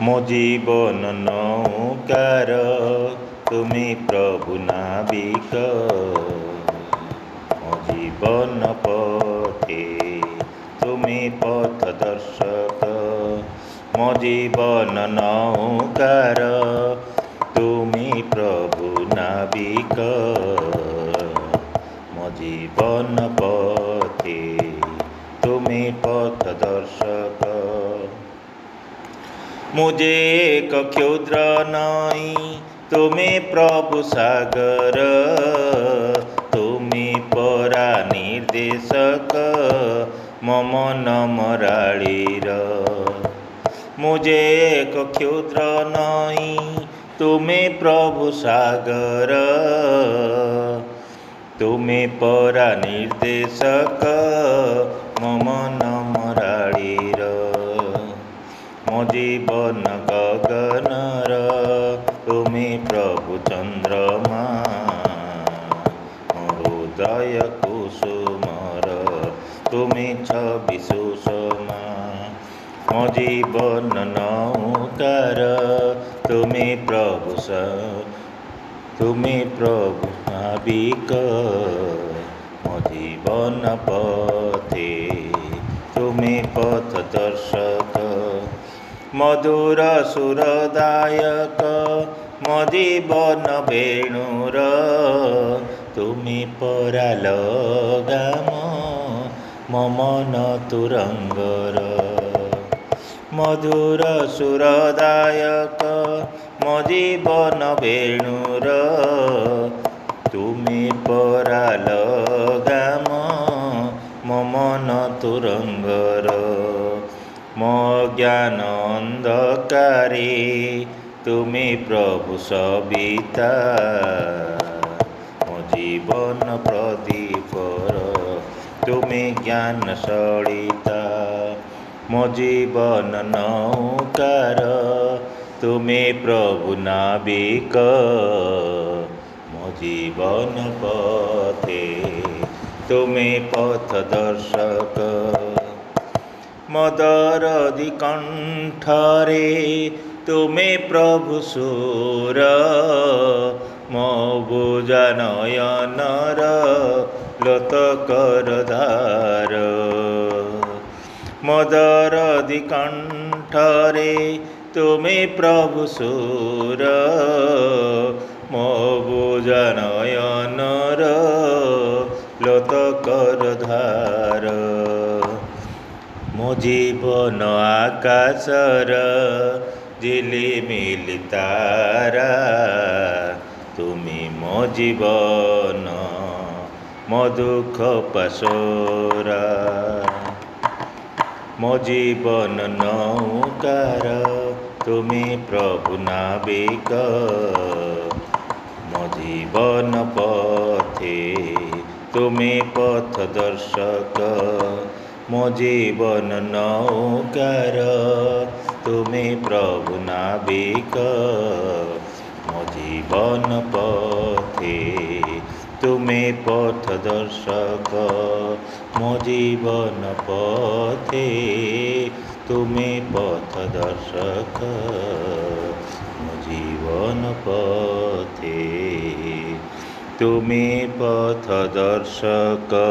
ମୋ ଜୀବନ ନୌକାର ତୁମେ ପ୍ରଭୁ ନାବିକ, ମୋ ଜୀବନ ପଥେ ତୁମେ ପଥ ଦର୍ଶକ। ମୋ ଜୀବନ ନୌକାର ତୁମେ ପ୍ରଭୁ ନାବିକ, ମୋ ଜୀବନ ପଥେ ତୁମେ ପଥ ଦର୍ଶକ। मुझे एक क्षुद्र नई तुमे प्रभु सागर, तुमे परा निर्देशक मम नमराळीर। मुझे एक क्षुद्र नई तुमे प्रभु सागर, तुमे परा निर्देशक मम नमराळीर। मो जीवन गगनर तुमे प्रभु चंद्रमा, मो हृदय कुसुमर तुमे छवि सुषमा। मो जीवन नौकार तुमे प्रभु तुमे प्रभु नाविक, मो जीवन पथे तुमे पथ दर्शक। मधुर सुरदायक मो जीवन वेणुर, तुमे परा लगाम मो मन तुरंगर। मधुर सुरदायक मो जीवन वेणुर, तुमे परा लगाम मो मन तुरंगर। मो ज्ञान अंधकारे तुमे प्रभु सविता, मो जीवन प्रदीपर तुमे ज्ञान सलिता। मो जीवन नौकार तुमे प्रभु नाविक, मो जीवन पथे तुमे पथ दर्शक। मो दरदी कंठरे तुमे प्रभु सुर, मो बुझा नयनर लोतकर धार। मो दरदी कंठरे तुमे प्रभु सुर, मो बुझा नयनर लोतकर धार। मो जीवन आकाशर झिलिमिली तारा, तुमे मो जीवन मो दुख पाशोरा। मो जीवन नौकार तुमे प्रभु नाविक, मो जीवन पथे तुमे पथ दर्शक। मो जीवन नौकार तुमे प्रभु नाविक, मो जीवन पथे तुमे पथ दर्शक। मो जीवन पथे तुमे पथ दर्शक, मो जीवन पथे तुमे पथ दर्शक।